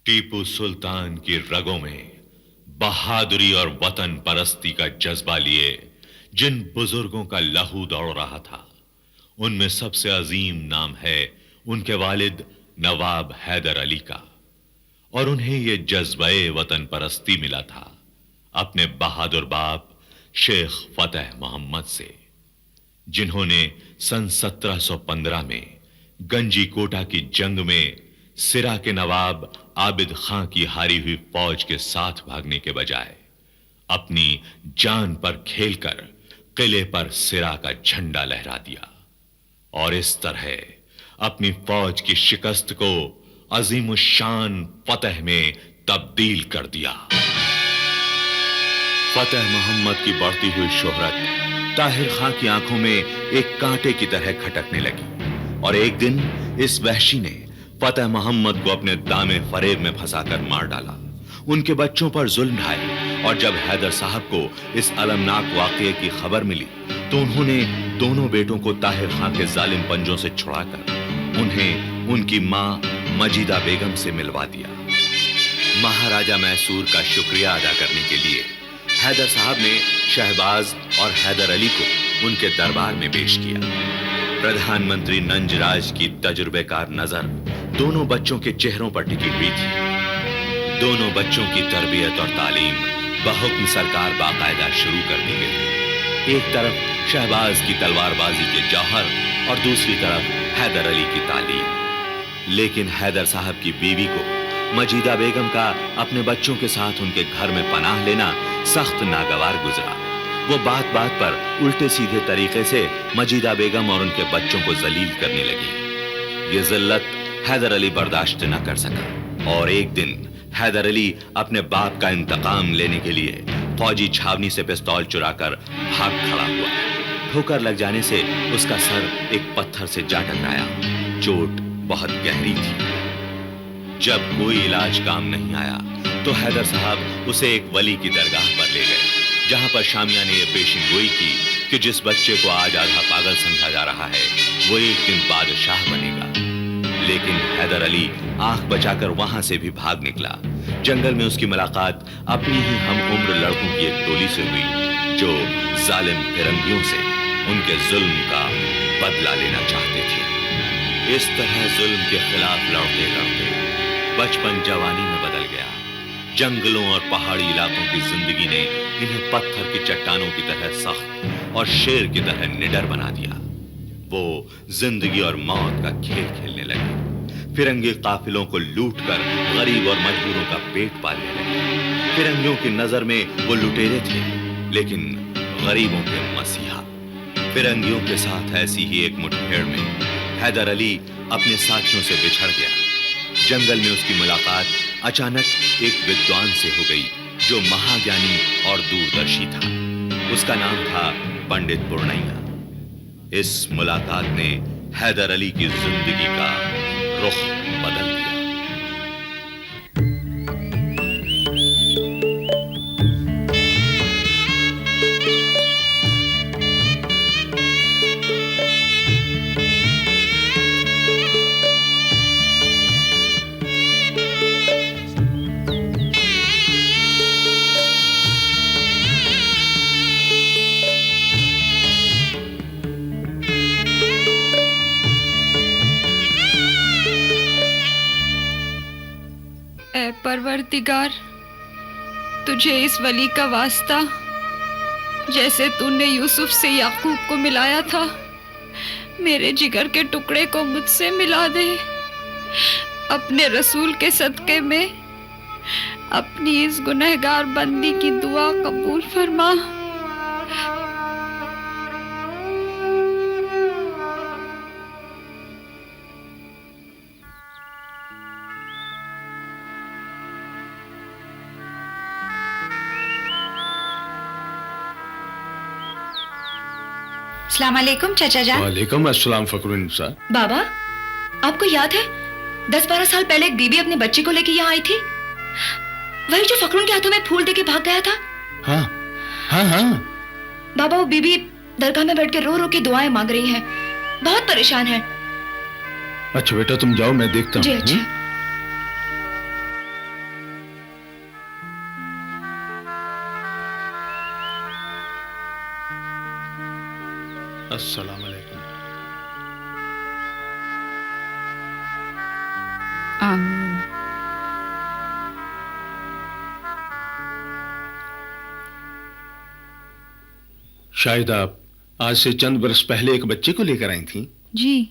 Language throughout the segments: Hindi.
टीपू सुल्तान की रगों में बहादुरी और वतन परस्ती का जज्बा लिए जिन बुजुर्गों का लहू दौड़ रहा था, उनमें सबसे अजीम नाम है उनके वालिद नवाब हैदर अली का। और उन्हें यह जज्बे वतन परस्ती मिला था अपने बहादुर बाप शेख फतेह मोहम्मद से, जिन्होंने सन 1715 में गंजी कोटा की जंग में सिरा के नवाब आबिद खां की हारी हुई फौज के साथ भागने के बजाय अपनी जान पर खेलकर किले पर सिरा का झंडा लहरा दिया और इस तरह अपनी फौज की शिकस्त को अजीम शान फतेह में तब्दील कर दिया। फतेह मोहम्मद की बढ़ती हुई शोहरत ताहिर खां की आंखों में एक कांटे की तरह खटकने लगी और एक दिन इस वहशी ने फतेह मोहम्मद को अपने दामे फरेब में फंसाकर मार डाला, उनके बच्चों पर जुल्म ढाए। और जब हैदर साहब को इस अलमनाक वाकये की खबर मिली तो उन्होंने दोनों बेटों को ताहिर खां के जालिम पंजों से छुड़ाकर उन्हें उनकी मां मजीदा बेगम से मिलवा दिया। महाराजा मैसूर का शुक्रिया अदा करने के लिए हैदर साहब ने शहबाज और हैदर अली को उनके दरबार में पेश किया। प्रधानमंत्री नंजराज की तजुर्बेकार नजर दोनों बच्चों के चेहरों पर टिकी हुई थी। दोनों बच्चों की तरबियत और तालीम बहुक्म सरकार बाकायदा शुरू कर दी गई। एक तरफ शहबाज की तलवारबाजी के जौहर और दूसरी तरफ हैदर अली की तालीम। लेकिन हैदर साहब की बीवी को मजीदा बेगम का अपने बच्चों के साथ उनके घर में पनाह लेना सख्त नागवार गुजरा। वो बात बात पर उल्टे सीधे तरीके से मजीदा बेगम और उनके बच्चों को जलील करने लगी। ये जिल्लत हैदर अली बर्दाश्त न कर सका और एक दिन हैदर अली अपने बाप का इंतकाम लेने के लिए फौजी छावनी से पिस्तौल चुराकर भाग खड़ा हुआ। ठोकर लग जाने से उसका सर एक पत्थर से जा टकराया। चोट बहुत गहरी थी। जब कोई इलाज काम नहीं आया तो हैदर साहब उसे एक वली की दरगाह पर ले गए, जहां पर शामिया ने यह पेशिनगोई की कि जिस बच्चे को आज आधा पागल समझा जा रहा है वो एक दिन बादशाह बनेगा। लेकिन हैदर अली आंख बचाकर वहां से भी भाग निकला। जंगल में उसकी मुलाकात अपनी ही हम उम्र लड़कों की एक टोली से हुई जो जालिम फिरंगियों से उनके जुल्म का बदला लेना चाहते थे। इस तरह जुल्म के खिलाफ लड़ते लड़ते बचपन जवानी में बदल गया। जंगलों और पहाड़ी इलाकों की जिंदगी ने इन्हें पत्थर की चट्टानों की तरह सख्त और शेर की तरह निडर बना दिया। वो जिंदगी और मौत का खेल खेलने लगे। फिरंगी काफिलों को लूटकर गरीब और मजदूरों का पेट पालने लगे। फिरंगियों की नजर में वो लुटेरे थे, लेकिन गरीबों के मसीहा। फिरंगियों के साथ ऐसी ही एक मुठभेड़ में हैदर अली अपने साथियों से बिछड़ गया। जंगल में उसकी मुलाकात अचानक एक विद्वान से हो गई जो महाज्ञानी और दूरदर्शी था। उसका नाम था पंडित पूर्णैया। इस मुलाकात ने हैदर अली की जिंदगी का रुख बदल दिया। परवरदिगार, तुझे इस वली का वास्ता, जैसे तूने यूसुफ से याकूब को मिलाया था, मेरे जिगर के टुकड़े को मुझसे मिला दे। अपने रसूल के सदके में अपनी इस गुनहगार बंदी की दुआ कबूल फरमा। अस्सलामुअलैकुम चाचा जान। वालेकुम अस्सलाम फखरुन्निसा। बाबा, आपको याद है 10-12 साल पहले एक बीबी अपने बच्चे को लेकर यहाँ आई थी, वही जो फखरुन के हाथों में फूल देके भाग गया था। हाँ हाँ हाँ बाबा, वो बीबी दरगाह में बैठ के रो रो के दुआएं मांग रही है, बहुत परेशान है। अच्छा बेटा तुम जाओ, मैं देखता हूँ। जी अच्छा। अस्सलाम वालेकुम। आमीन। शायद आप आज से चंद बरस पहले एक बच्चे को लेकर आई थी। जी।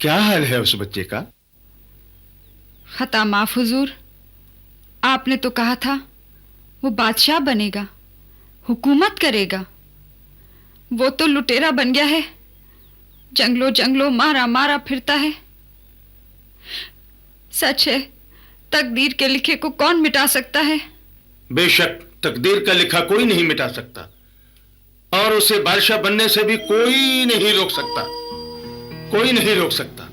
क्या हाल है उस बच्चे का? खता माफ हुजूर, आपने तो कहा था वो बादशाह बनेगा, हुकूमत करेगा। वो तो लुटेरा बन गया है, जंगलों जंगलों मारा मारा फिरता है। सच है, तकदीर के लिखे को कौन मिटा सकता है? बेशक तकदीर का लिखा कोई नहीं मिटा सकता, और उसे बादशाह बनने से भी कोई नहीं रोक सकता, कोई नहीं रोक सकता।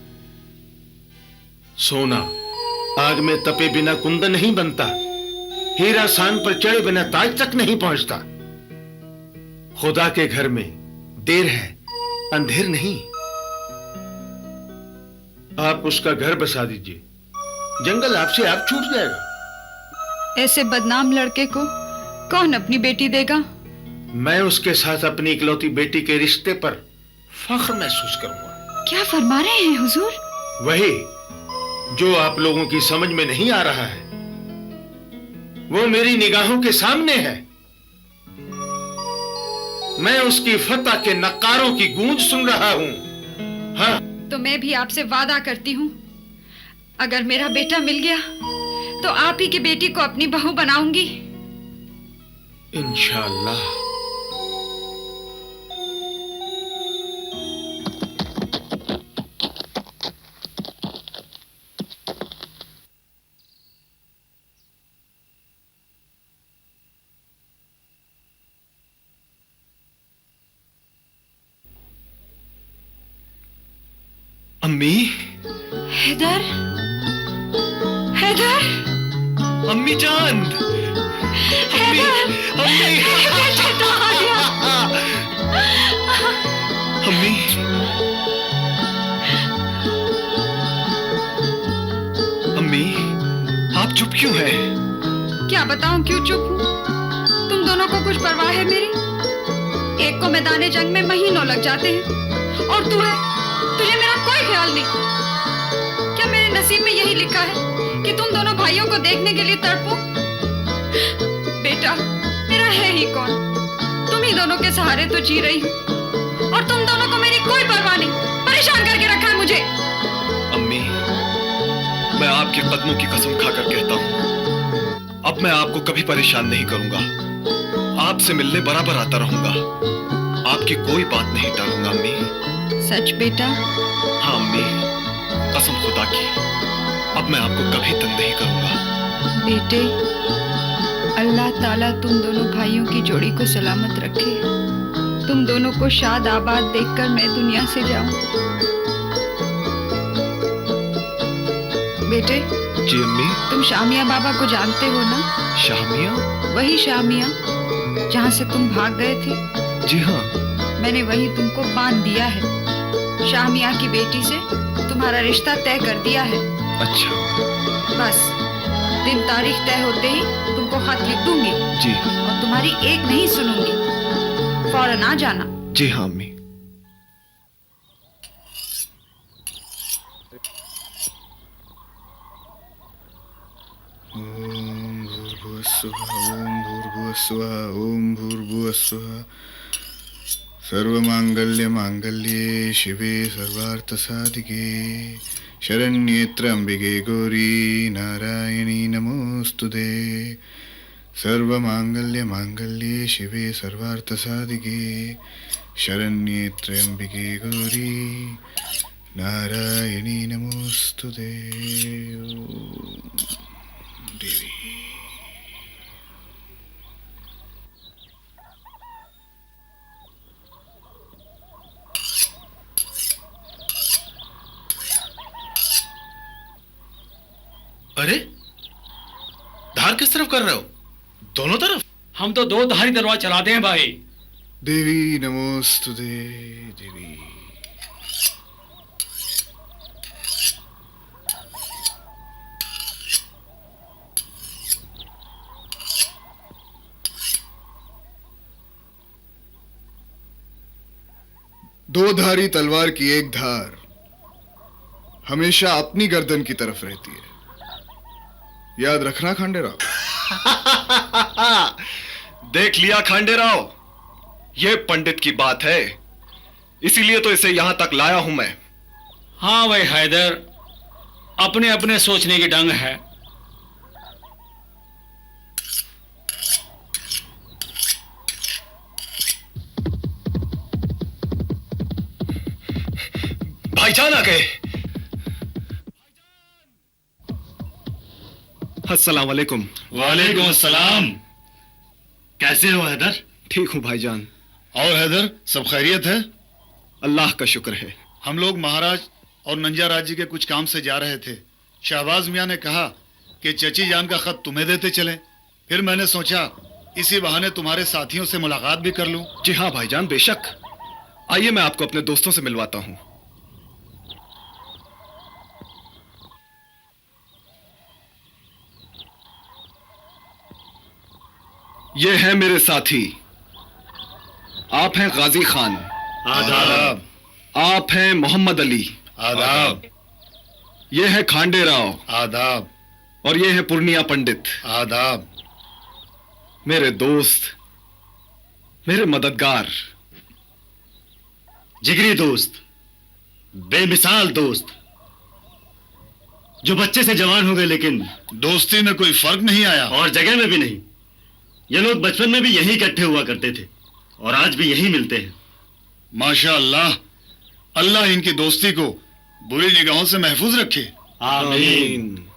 सोना आग में तपे बिना कुंदन नहीं बनता, हीरा सान पर चढ़े बिना ताज तक नहीं पहुंचता। खुदा के घर में देर है, अंधेर नहीं। आप उसका घर बसा दीजिए, जंगल आपसे आप छूट जाएगा। ऐसे बदनाम लड़के को कौन अपनी बेटी देगा? मैं उसके साथ अपनी इकलौती बेटी के रिश्ते पर फख्र महसूस करूंगा। क्या फरमा रहे हैं हुजूर? वही जो आप लोगों की समझ में नहीं आ रहा है, वो मेरी निगाहों के सामने है। मैं उसकी फतह के नक्कारों की गूंज सुन रहा हूं। हाँ, तो मैं भी आपसे वादा करती हूँ, अगर मेरा बेटा मिल गया तो आप ही की बेटी को अपनी बहू बनाऊंगी। इंशाअल्लाह। अम्मी, हैदर, हैदर, अम्मी जान, अम्मी, अम्मी, बेटा आ गया। अम्मी, अम्मी, आप चुप क्यों हैं? क्या बताऊं क्यों चुप हूँ? तुम दोनों को कुछ परवाह है मेरी? एक को मैदाने जंग में महीनों लग जाते हैं, और तू है, तुझे मेरा कोई ख्याल नहीं। क्या मेरे नसीब में यही लिखा है कि तुम दोनों भाइयों को देखने के लिए तड़पो? बेटा मेरा है ही कौन? तुम ही दोनों के सहारे तो जी रही हूँ, और तुम दोनों को मेरी कोई परवाह नहीं। परेशान करके रखा है मुझे। अम्मी, मैं आपके कदमों की कसम खाकर कहता हूँ, अब मैं आपको कभी परेशान नहीं करूंगा। आपसे मिलने बराबर आता रहूंगा, आपकी कोई बात नहीं टालूंगा। अम्मी, सच बेटा? हाँ अम्मी, कसम खुदा की, अब मैं आपको कभी तंग नहीं करूंगा। बेटे, अल्लाह ताला तुम दोनों भाइयों की जोड़ी को सलामत रखे। तुम दोनों को शाद आबाद देखकर मैं दुनिया से जाऊं। बेटे, जी अम्मी। तुम शामिया बाबा को जानते हो ना? शामिया? वही शामिया जहाँ से तुम भाग गए थे। जी हाँ। मैंने वही तुमको बांध दिया है। शामिया की बेटी से तुम्हारा रिश्ता तय कर दिया है। अच्छा। बस दिन तारीख तय होते ही तुमको खत लिख दूंगी। जी। और तुम्हारी एक नहीं सुनूंगी। फौरन आ जाना। जी हाँ अम्मी। ओम भूर्भुवस्सुः ओम भूर्भुवस्सुः ओम भूर्भुवस्सुः। सर्वमांगल्ये शिवे सर्वार्थसाधिके शरण्ये त्र्यंबिके गौरी नारायणी नमोस्तुते। सर्वमांगल्ये शिवे सर्वार्थसाधिके शरण्ये त्र्यंबिके गौरी नारायणी नमोस्तुते। देवी अरे, धार किस तरफ कर रहे हो? दोनों तरफ? हम तो दो धारी तलवार चलाते हैं भाई। देवी नमोस्तुते। देवी दो धारी तलवार की एक धार हमेशा अपनी गर्दन की तरफ रहती है, याद रखना खांडेराव। देख लिया खांडेराव, ये पंडित की बात है, इसीलिए तो इसे यहां तक लाया हूं मैं। हाँ भाई हैदर, अपने अपने सोचने की ढंग है। भाईजान आ गए। अस्सलाम वालेकुम। वालेकुम अस्सलाम। कैसे हो हैदर? ठीक हूं भाईजान। और हैदर, सब खैरियत है? अल्लाह का शुक्र है। हम लोग महाराज और नंजा राज्य के कुछ काम से जा रहे थे। शाहबाज मियाँ ने कहा कि चची जान का खत तुम्हें देते चलें। फिर मैंने सोचा इसी बहाने तुम्हारे साथियों से मुलाकात भी कर लूं। जी हाँ भाईजान, बेशक। आइए मैं आपको अपने दोस्तों से मिलवाता हूं। ये है मेरे साथी। आप हैं गाजी खान। आदाब। आप हैं मोहम्मद अली। आदाब। ये है खांडेराव। आदाब। और ये है पूर्णिया पंडित। आदाब। मेरे दोस्त, मेरे मददगार, जिगरी दोस्त, बेमिसाल दोस्त, जो बच्चे से जवान हो गए लेकिन दोस्ती में कोई फर्क नहीं आया। और जगह में भी नहीं। ये लोग बचपन में भी यहीं इकट्ठे हुआ करते थे और आज भी यहीं मिलते हैं। माशा अल्लाह, अल्लाह इनकी दोस्ती को बुरी निगाहों से महफूज रखे। आमीन।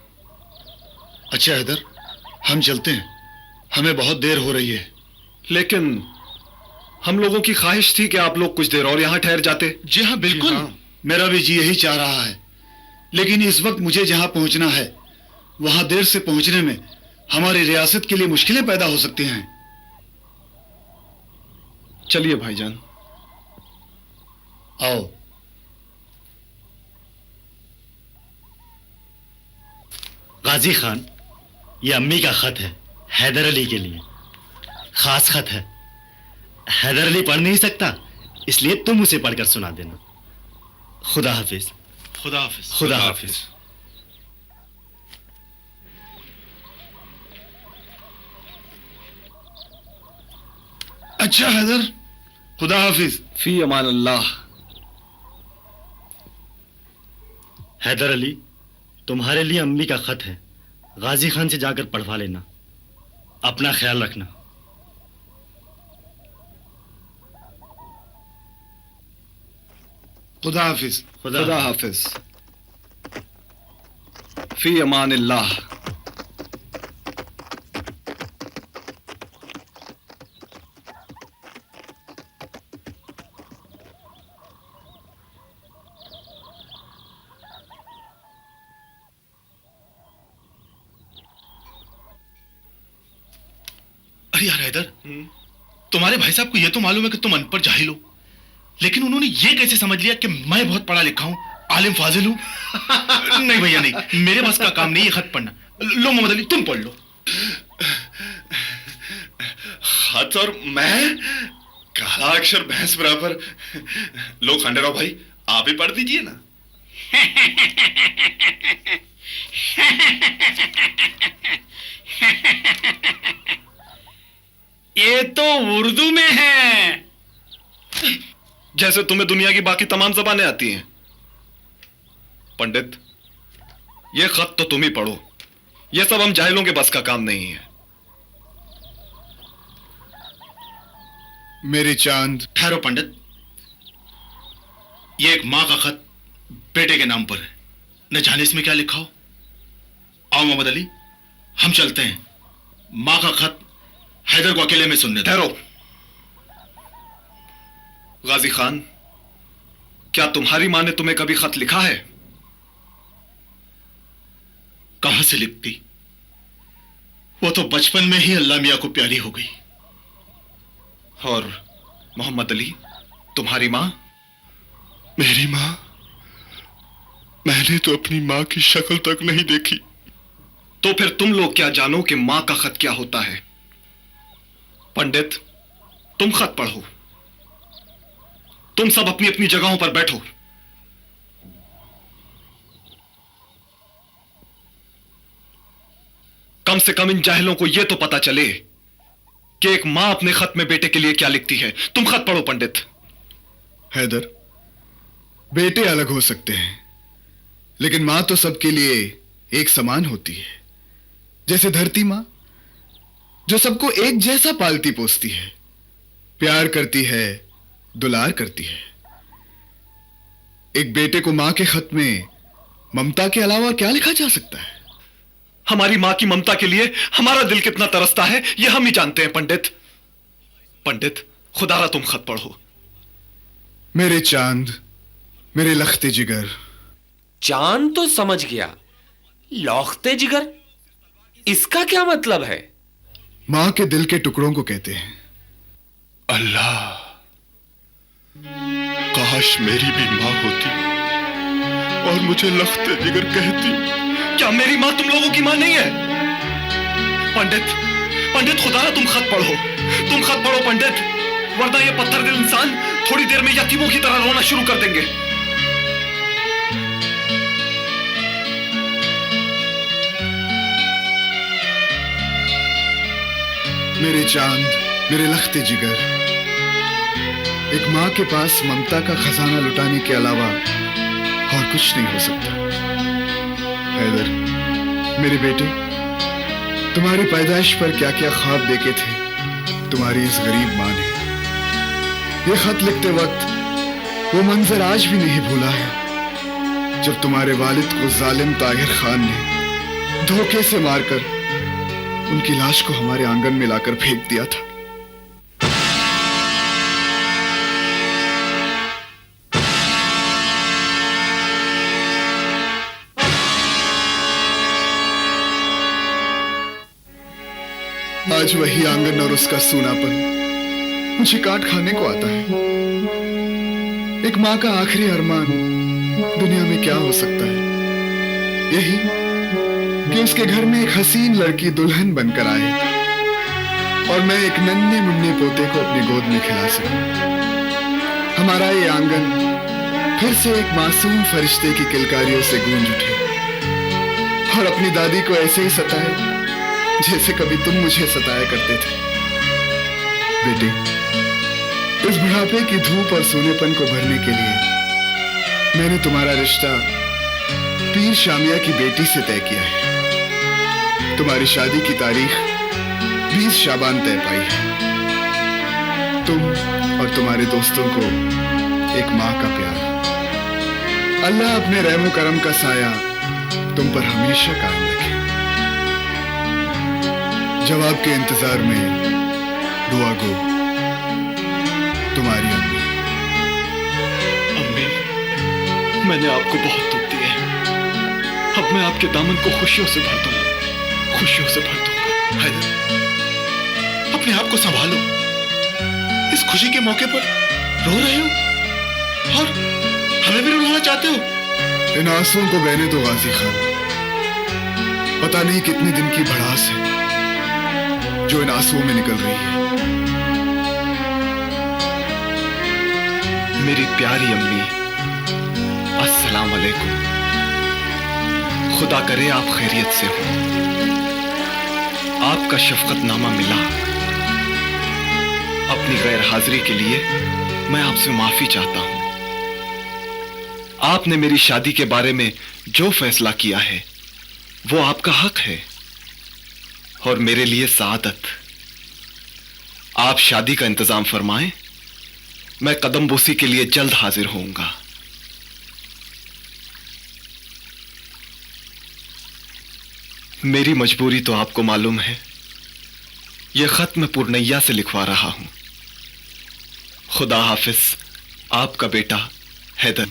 अच्छा हैदर, हम चलते हैं, हमें बहुत देर हो रही है। लेकिन हम लोगों की ख्वाहिश थी कि आप लोग कुछ देर और यहां ठहर जाते। जी हाँ, बिल्कुल। मेरा भी जी यही चाह रहा है, लेकिन इस वक्त मुझे जहां पहुंचना है वहां देर से पहुंचने में हमारी रियासत के लिए मुश्किलें पैदा हो सकती हैं। चलिए भाईजान। आओ। गाजी खान, ये अम्मी का खत है हैदर अली के लिए। खास खत है। हैदर अली पढ़ नहीं सकता, इसलिए तुम उसे पढ़कर सुना देना। खुदा हाफिज। खुदा हाफिज। खुदा हाफिज। अच्छा हैदर, खुदा हाफिज। फी अमान अल्लाह। हैदर अली, तुम्हारे लिए अम्मी का खत है, गाजी खान से जाकर पढ़वा लेना। अपना ख्याल रखना। खुदा हाफिज। खुदा हाफिज। फी अमान अल्लाह। अरे यार हैदर, तुम्हारे भाई साहब को यह तो मालूम है कि तुम अनपढ़ जाहिल हो, लेकिन उन्होंने ये कैसे समझ लिया कि मैं बहुत पढ़ा लिखा हूं, आलिम फाजिल हूं? नहीं भैया नहीं, मेरे बस का काम नहीं ये खत पढ़ना। लो मोहम्मद अली, तुम पढ़ लो। खत और मैं? काला अक्षर भैंस बराबर। लो खांडेराव भाई, आप ही पढ़ दीजिए ना। ये तो उर्दू में है। जैसे तुम्हें दुनिया की बाकी तमाम जबानें आती हैं। पंडित, ये खत तो तुम ही पढ़ो। ये सब हम जाहिलों के बस का काम नहीं है। मेरी चांद। ठहरो पंडित, ये एक माँ का खत बेटे के नाम पर है, न जाने इसमें क्या लिखा हो। आओ मोहम्मद अली, हम चलते हैं। माँ का खत हैदर को अकेले में सुनने दो। ठहरो। गाजी खान, क्या तुम्हारी माँ ने तुम्हें कभी खत लिखा है? कहां से लिखती, वो तो बचपन में ही अल्लाह मियां को प्यारी हो गई। और मोहम्मद अली, तुम्हारी माँ? मेरी माँ? मैंने तो अपनी माँ की शक्ल तक नहीं देखी। तो फिर तुम लोग क्या जानो कि माँ का खत क्या होता है? पंडित, तुम खत पढ़ो। तुम सब अपनी अपनी जगहों पर बैठो। कम से कम इन जाहिलों को यह तो पता चले कि एक मां अपने खत में बेटे के लिए क्या लिखती है। तुम खत पढ़ो पंडित। हैदर, बेटे अलग हो सकते हैं, लेकिन मां तो सबके लिए एक समान होती है। जैसे धरती मां, जो सबको एक जैसा पालती पोसती है, प्यार करती है, दुलार करती है। एक बेटे को मां के खत में ममता के अलावा क्या लिखा जा सकता है? हमारी मां की ममता के लिए हमारा दिल कितना तरसता है यह हम ही जानते हैं पंडित। पंडित, खुदारा तुम खत पढ़ो। मेरे चांद, मेरे लखते जिगर। चांद तो समझ गया, लौखते जिगर इसका क्या मतलब है? मां के दिल के टुकड़ों को कहते हैं। अल्लाह, काश मेरी भी मां होती और मुझे लखते जिगर कहती। क्या मेरी मां तुम लोगों की मां नहीं है? पंडित, पंडित खुदारा तुम खत पढ़ो, तुम खत पढ़ो पंडित, वरना ये पत्थर दिल इंसान थोड़ी देर में यतीमों की तरह रोना शुरू कर देंगे। मेरे चांद, मेरे लखते जिगर, एक मां के पास ममता का खजाना लुटाने के अलावा और कुछ नहीं हो सकता। हैदर, मेरे बेटे, तुम्हारी पैदाइश पर क्या क्या ख्वाब देखे थे तुम्हारी इस गरीब मां ने। यह खत लिखते वक्त वो मंजर आज भी नहीं भूला है जब तुम्हारे वालिद को जालिम ताहिर खान ने धोखे से मारकर उनकी लाश को हमारे आंगन में लाकर फेंक दिया था। आज वही आंगन और उसका सूनापन मुझे काट खाने को आता है। एक मां का आखिरी अरमान दुनिया में क्या हो सकता है? यही कि उसके घर में एक हसीन लड़की दुल्हन बनकर आए और मैं एक नन्हे मुन्ने पोते को अपनी गोद में खिला सकूं। हमारा ये आंगन फिर से एक मासूम फरिश्ते की किलकारियों से गूंज उठे और अपनी दादी को ऐसे ही सताए जैसे कभी तुम मुझे सताया करते थे। बेटे, इस बुढ़ापे की धूप और सूनेपन को भरने के लिए मैंने तुम्हारा रिश्ता पीर शामिया की बेटी से तय किया है। तुम्हारी शादी की तारीख 20 शाबान तय पाई है। तुम और तुम्हारे दोस्तों को एक मां का प्यार। अल्लाह अपने रहमो करम का साया तुम पर हमेशा कायम रखे। जवाब के इंतजार में दुआ गो, तुम्हारी अम्मी। अम्मी, मैंने आपको बहुत दुख दिए हैं। अब मैं आपके दामन को खुशियों से भर दूंगा, खुशियों से भर दूंगा। हैदर, अपने आप को संभालो। इस खुशी के मौके पर रो रहे हो और हमें भी रुलाना चाहते हो। इन आंसुओं को बहने दो गाजी खान। पता नहीं कितने दिन की भड़ास है जो इन आंसुओं में निकल रही है। मेरी प्यारी अम्मी, अस्सलाम वालेकुम। खुदा करे आप खैरियत से हो। आपका शफकतनामा मिला। अपनी गैर हाजिरी के लिए मैं आपसे माफी चाहता हूं। आपने मेरी शादी के बारे में जो फैसला किया है वो आपका हक है और मेरे लिए सादत। आप शादी का इंतजाम फरमाएं, मैं कदम बोसी के लिए जल्द हाजिर होऊंगा। मेरी मजबूरी तो आपको मालूम है। यह खत मैं पूर्णैया से लिखवा रहा हूं। खुदा हाफिज, आपका बेटा हैदर।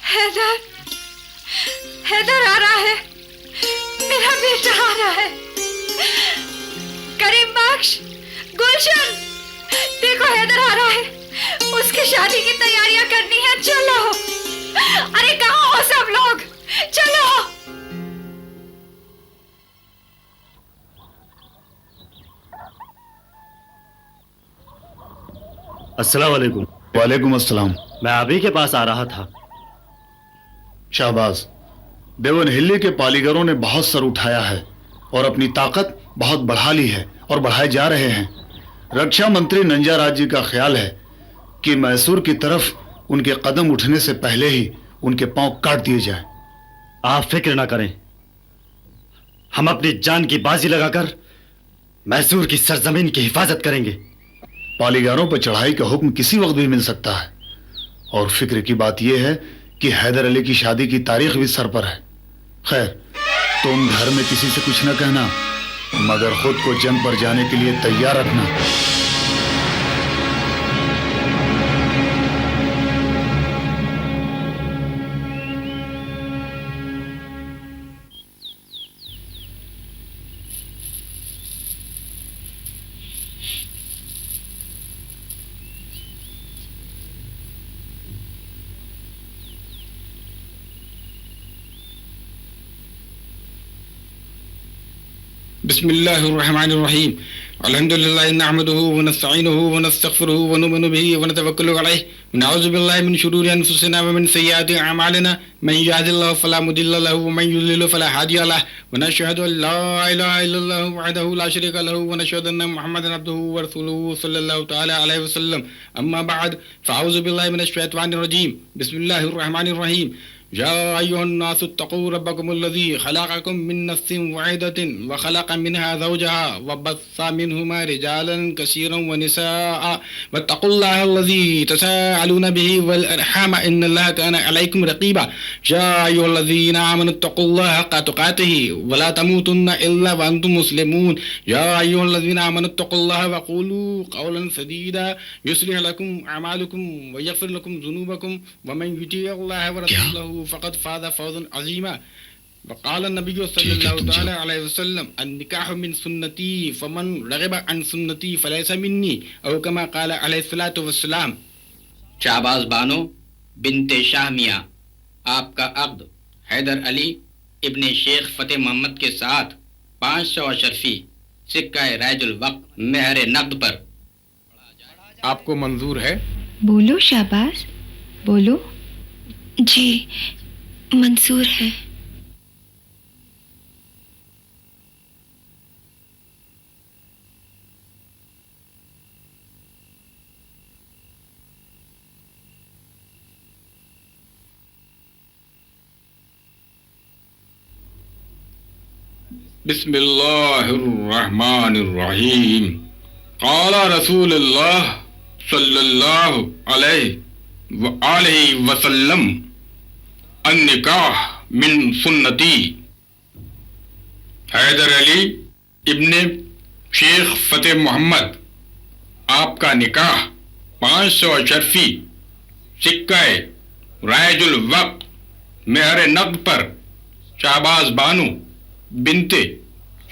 हैदर, हैदर आ रहा है, मेरा बेटा आ रहा है। करीम बख्श, गुलशन, देखो हैदर आ रहा है। उसकी शादी की तैयारियां करनी है, चलो। अरे कहाँ हो सब लोग, चलो। अस्सलाम वालेकुम। वालेकुम अस्सलाम। मैं अभी के पास आ रहा था। शाहबाज, देवन हिल्ली के पालीगरों ने बहुत सर उठाया है और अपनी ताकत बहुत बढ़ा ली है और बढ़ाए जा रहे हैं। रक्षा मंत्री नंजाराज जी का ख्याल है कि मैसूर की तरफ उनके कदम उठने से पहले ही उनके पांव काट दिए जाएं। आप फिक्र ना करें, हम अपनी जान की बाजी लगाकर मैसूर की सरजमीन की हिफाजत करेंगे। पालीगारों पर चढ़ाई का हुक्म किसी वक्त भी मिल सकता है। और फिक्र की बात यह है कि हैदर अली की शादी की तारीख भी सर पर है। खैर, तुम घर में किसी से कुछ न कहना, मगर खुद को जंग पर जाने के लिए तैयार रखना। बिस्मिल्लाहिर्रहमानिर्रहीम अल्हम्दुलिल्लाहि नहमदुहु व नस्तईनुहु व नस्तगफिरुहु व नु'मिनु बिही व नतवक्कलु अलैहि व नऊज़ु बिल्लाहि मिन शुरूरि अनफुसिना व मिन सय्यिआति अमालिना मन यहदिल्लाहु फला मुदिल्ल लहु व मन युद्लिल फला हादिय लहु व नशहदु अन ला इलाहा इल्लल्लाहु वहदहु ला शरीका लहु व नशहदु अन्ना मुहम्मदन अब्दुहु व रसूलुहु सल्लल्लाहु तआला अलैहि वसल्लम अम्मा बअद फ़अऊज़ु बिल्लाहि मिनश शैतानिर रजीम बिस्मिल्लाहिर रहमानिर रहीम या अय्युहन्नास इत्तक़ू रब्बकुमुल्लज़ी खलक़कुम मिन नफ्सिन वाहिदतिन व खलक़ मिनहा ज़ौजहा व बस्सा मिनहुमा रिजालन कसीरन व निसाअ वत्तक़ुल्लाहल्लज़ी तसाअलूना बिही वल अर्हाम इन्नल्लाहा काना अलैकुम रक़ीबा या अय्युहल्लज़ीना आमनु इत्तक़ुल्लाहा हक़्क़ तुक़ातिही व ला तमूतुन्ना इल्ला व अंतुम मुस्लिमून या अय्युहल्लज़ीना आमनु इत्तक़ुल्लाहा व क़ूलू क़ौलन सदीदा युस्लिह लकुम अमालकुम व यग़फ़िर लकुम ज़ुनूबकुम व मन युतिइल्लाहा व रसूलहु फ़क़द फ़ाज़ फ़ौज़न अज़ीमा वक़ाल नबी सल्लल्लाहु तआला अलैहि वसल्लम अन्निकाहु मिन सुन्नती फमन रग़िबा अन सुन्नती फ़लैसा मिन्नी औ कमा क़ाल अलैहिस्सलातु वस्सलाम। शाहबाज बानो बिनते शाह मियाँ, आपका अक़्द हैदर अली इब्ने शेख फ़तेह मोहम्मद के साथ 500 अशरफी सिक्का राजुल वक्त मेहर नक़द पर। आपको मंजूर है? बोलो शाहबाज, बोलो। जी मंजूर है। बिस्मिल्लाहिर्रहमानिर्रहीम क़ाला रसूलुल्लाह सल्लल्लाहु अलैहि व आलिहि वसल्लम अन्निकाह मिन सुन्नती। हैदर अली इब्ने शेख फ़तेह मोहम्मद, आपका निकाह 500 अशरफी सिक्का राजुल वक्त मेहर नक़द पर शाहबाज बानो बिनते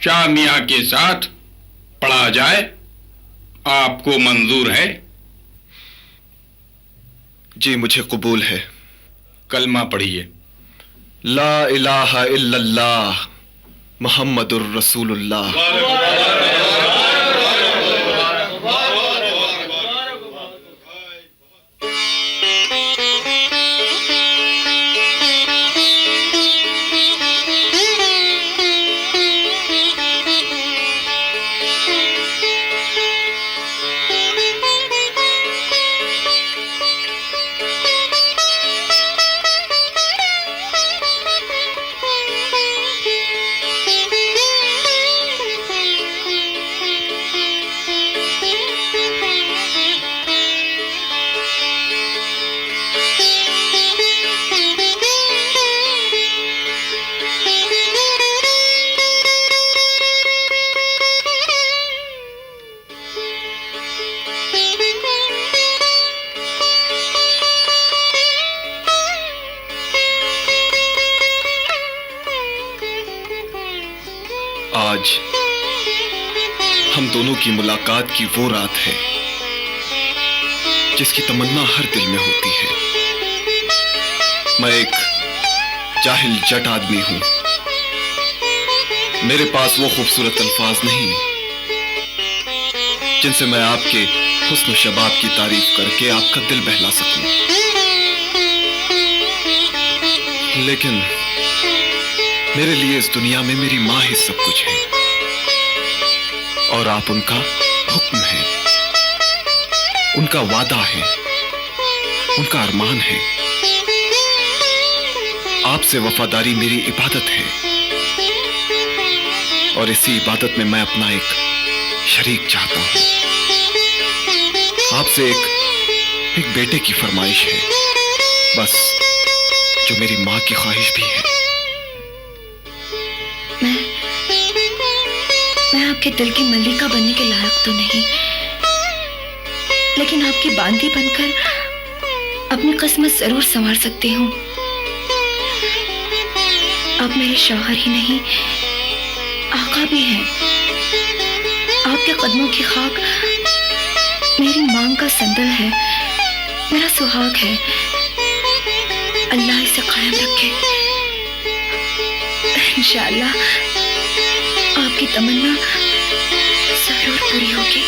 शाह मियाँ के साथ पढ़ा जाए। आपको मंजूर है? जी मुझे कबूल है। कलमा पढ़िए। ला इलाहा इल्लल्लाह मुहम्मदुर रसूलुल्लाह। आज हम दोनों की मुलाकात की वो रात है जिसकी तमन्ना हर दिल में होती है। मैं एक जाहिल जट आदमी हूं, मेरे पास वो खूबसूरत अल्फाज नहीं जिनसे मैं आपके हुस्न शबाब की तारीफ करके आपका दिल बहला सकूं। लेकिन मेरे लिए इस दुनिया में मेरी माँ ही सब कुछ है और आप उनका हुक्म है, उनका वादा है, उनका अरमान है। आपसे वफादारी मेरी इबादत है और इसी इबादत में मैं अपना एक शरीक चाहता हूं। आपसे एक बेटे की फरमाइश है, बस, जो मेरी मां की ख्वाहिश भी है। मैं आपके दिल की मल्लिका बनने के लायक तो नहीं, लेकिन आपकी बांदी बनकर अपनी किस्मत जरूर संवार सकती हूँ। आप मेरे शौहर ही नहीं, आका भी हैं। आपके कदमों की खाक मेरी मांग का संदल है, मेरा सुहाग है। अल्लाह इसे कायम रखे। इंशाअल्लाह आपकी तमन्ना जरूर पूरी होगी।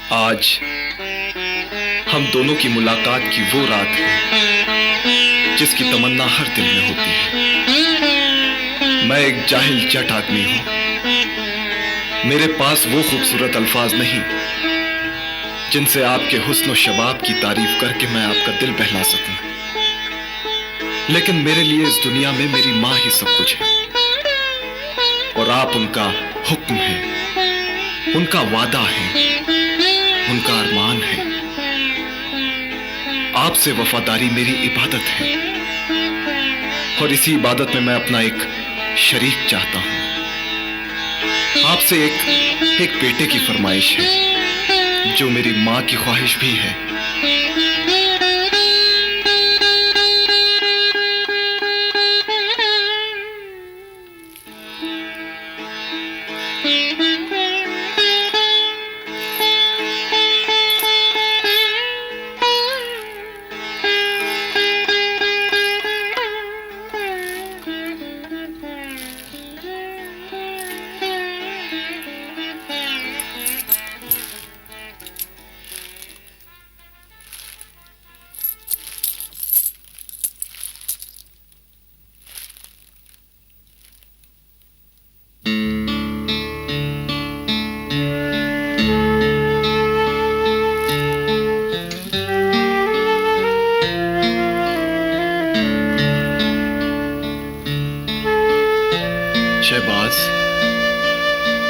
आज हम दोनों की मुलाकात की वो रात है जिसकी तमन्ना हर दिल में होती है। मैं एक जाहिल जट आदमी हूं, मेरे पास वो खूबसूरत अल्फाज नहीं जिनसे आपके हुस्न शबाब की तारीफ करके मैं आपका दिल बहला सकूं। लेकिन मेरे लिए इस दुनिया में मेरी मां ही सब कुछ है और आप उनका हुक्म है, उनका वादा है, उनका अरमान है। आपसे वफादारी मेरी इबादत है और इसी इबादत में मैं अपना एक शरीक चाहता हूं। आपसे एक बेटे की फरमाइश है, जो मेरी मां की ख्वाहिश भी है।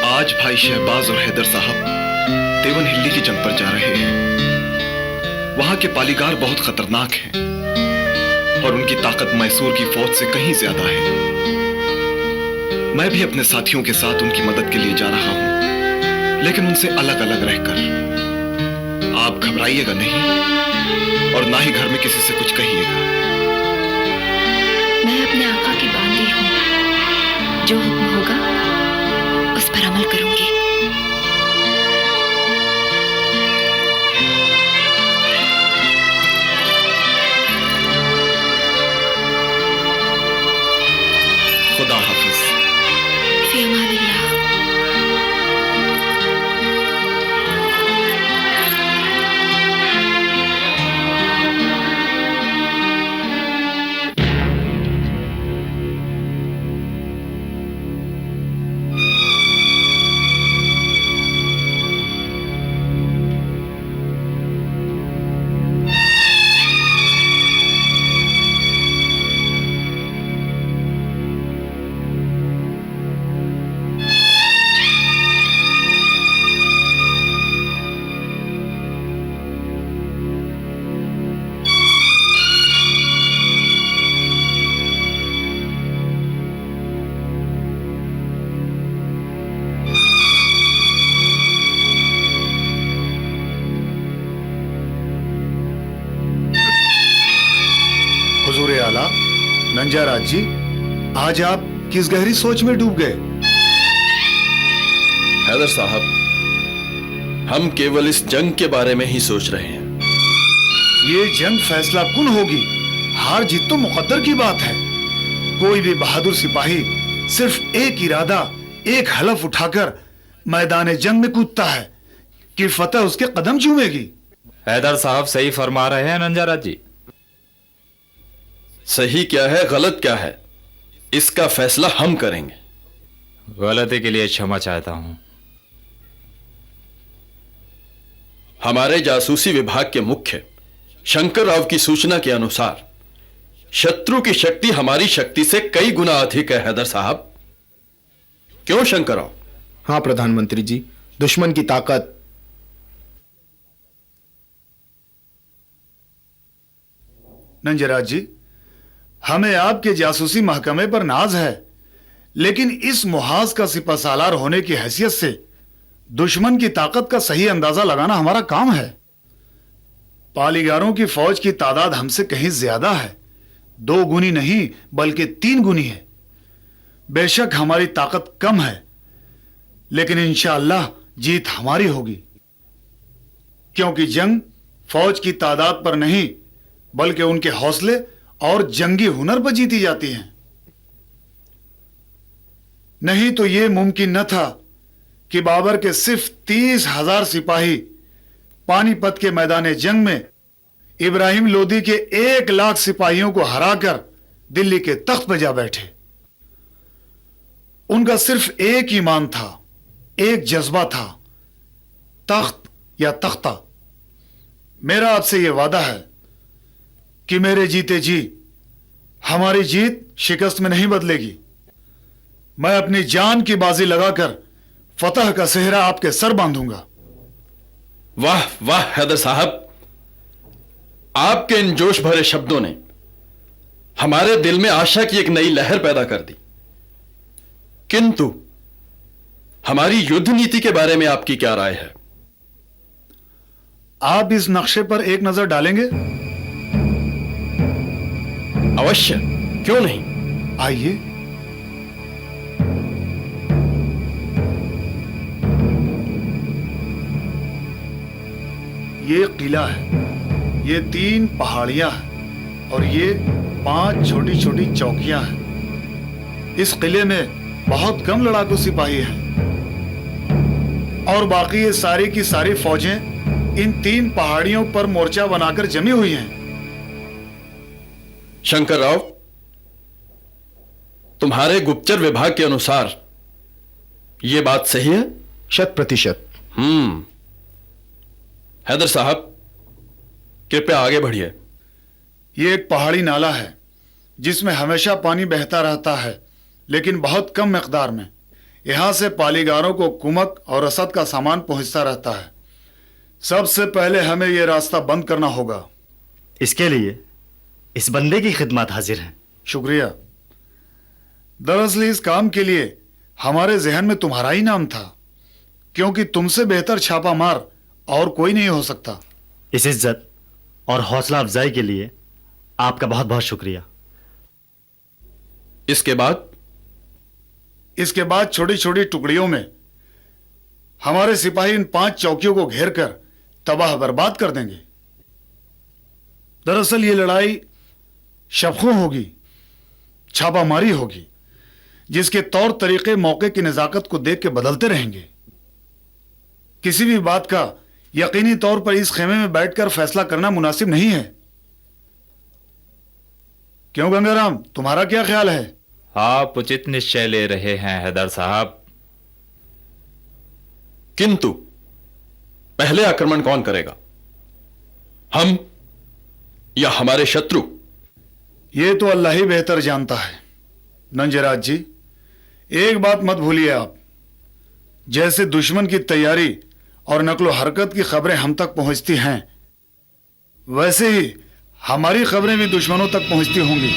आज भाई शहबाज और हैदर साहब देवन हिल्ली की जंग पर जा रहे हैं। वहां के पालीगार बहुत खतरनाक हैं और उनकी ताकत मैसूर की फौज से कहीं ज्यादा है। मैं भी अपने साथियों के साथ उनकी मदद के लिए जा रहा हूं, लेकिन उनसे अलग अलग रहकर। आप घबराइएगा नहीं और ना ही घर में किसी से कुछ कहिएगा। मैं अपने आका की बांदी हूं, जो हुक्म होगा उस पर अमल करूंगी। खुदा हाफिज। फी अमानिल्लाह। नंजाराज जी, आज आप किस गहरी सोच में डूब गए? हैदर साहब, हम केवल इस जंग के बारे में ही सोच रहे हैं। ये जंग फैसला कुन होगी, हार जीत तो मुकद्दर की बात है। कोई भी बहादुर सिपाही सिर्फ एक इरादा, एक हलफ उठाकर मैदान जंग में कूदता है कि फतह उसके कदम चूमेगी। हैदर साहब सही फरमा रहे हैं नंजाराज जी। सही क्या है, गलत क्या है, इसका फैसला हम करेंगे। गलती के लिए क्षमा चाहता हूं। हमारे जासूसी विभाग के मुख्य शंकर राव की सूचना के अनुसार शत्रु की शक्ति हमारी शक्ति से कई गुना अधिक है हैदर साहब। क्यों शंकर राव? हाँ प्रधानमंत्री जी, दुश्मन की ताकत। नंजराज जी, हमें आपके जासूसी महकमे पर नाज है, लेकिन इस मुहाज का सिपहसालार होने की हैसियत से दुश्मन की ताकत का सही अंदाजा लगाना हमारा काम है। पालीगारों की फौज की तादाद हमसे कहीं ज्यादा है, 2 गुनी नहीं बल्कि 3 गुनी है। बेशक हमारी ताकत कम है, लेकिन इंशाअल्लाह जीत हमारी होगी, क्योंकि जंग फौज की तादाद पर नहीं बल्कि उनके हौसले और जंगी हुनर पर जीती जाती है। नहीं तो यह मुमकिन न था कि बाबर के सिर्फ 30,000 सिपाही पानीपत के मैदान जंग में इब्राहिम लोदी के 1 लाख सिपाहियों को हराकर दिल्ली के तख्त पर जा बैठे। उनका सिर्फ एक ईमान था, एक जज्बा था, तख्त या तख्ता। मेरा आपसे यह वादा है कि मेरे जीते जी हमारी जीत शिकस्त में नहीं बदलेगी। मैं अपनी जान की बाजी लगाकर फतह का सेहरा आपके सर बांधूंगा। वाह वाह हैदर साहब, आपके इन जोश भरे शब्दों ने हमारे दिल में आशा की एक नई लहर पैदा कर दी। किंतु हमारी युद्ध नीति के बारे में आपकी क्या राय है? आप इस नक्शे पर एक नजर डालेंगे? अवश्य, क्यों नहीं। आइए। ये किला है, ये 3 पहाड़ियां हैं और ये 5 छोटी छोटी चौकियां हैं। इस किले में बहुत कम लड़ाकू सिपाही हैं और बाकी ये सारी की सारी फौजें इन 3 पहाड़ियों पर मोर्चा बनाकर जमी हुई हैं। शंकर राव, तुम्हारे गुप्तचर विभाग के अनुसार यह बात सही है? 100%। हैदर साहब, कृपया आगे बढ़िए। यह एक पहाड़ी नाला है जिसमें हमेशा पानी बहता रहता है, लेकिन बहुत कम मिकदार में। यहां से पालीगारों को कुमक और रसद का सामान पहुंचता रहता है। सबसे पहले हमें यह रास्ता बंद करना होगा। इसके लिए इस बंदे की खिदमत हाजिर है। शुक्रिया। दरअसल इस काम के लिए हमारे जहन में तुम्हारा ही नाम था, क्योंकि तुमसे बेहतर छापा मार और कोई नहीं हो सकता। इस इज्जत और हौसला अफजाई के लिए आपका बहुत बहुत शुक्रिया। इसके बाद छोटी छोटी टुकड़ियों में हमारे सिपाही इन 5 चौकियों को घेर कर तबाह बर्बाद कर देंगे। दरअसल ये लड़ाई शफकों होगी, छापामारी होगी, जिसके तौर तरीके मौके की नजाकत को देख के बदलते रहेंगे। किसी भी बात का यकीनी तौर पर इस खेमे में बैठकर फैसला करना मुनासिब नहीं है। क्यों गंगाराम, तुम्हारा क्या ख्याल है? आप उचित निश्चय ले रहे हैं हैदर साहब। किंतु पहले आक्रमण कौन करेगा, हम या हमारे शत्रु? यह तो अल्लाह ही बेहतर जानता है। नंजराज जी, एक बात मत भूलिए आप, जैसे दुश्मन की तैयारी और नकलो हरकत की खबरें हम तक पहुंचती हैं, वैसे ही हमारी खबरें भी दुश्मनों तक पहुंचती होंगी।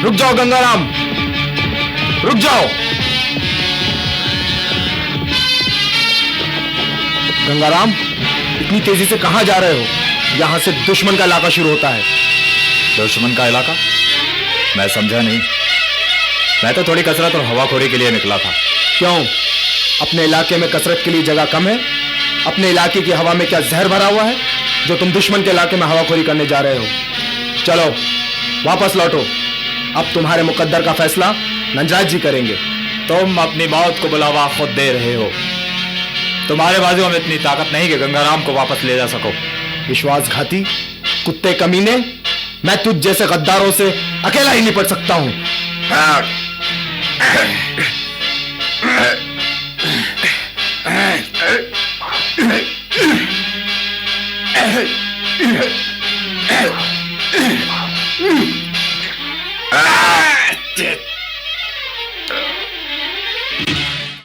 रुक जाओ गंगाराम, रुक जाओ। गंगाराम, इतनी तेजी से कहां जा रहे हो? यहां से दुश्मन का इलाका शुरू होता है। दुश्मन का इलाका? मैं समझा नहीं। मैं तो थोड़ी कसरत और हवाखोरी के लिए निकला था। क्यों? अपने इलाके में कसरत के लिए जगह कम है? अपने इलाके की हवा में क्या जहर भरा हुआ है जो तुम दुश्मन के इलाके में हवाखोरी करने जा रहे हो? चलो वापस लौटो। अब तुम्हारे मुकद्दर का फैसला नंजराज जी करेंगे। तुम अपनी मौत को बुलावा खुद दे रहे हो। तुम्हारे बाजू में इतनी ताकत नहीं कि गंगाराम को वापस ले जा सको। विश्वासघाती, कुत्ते कमीने, मैं तुझ जैसे गद्दारों से अकेला ही निपट सकता हूं।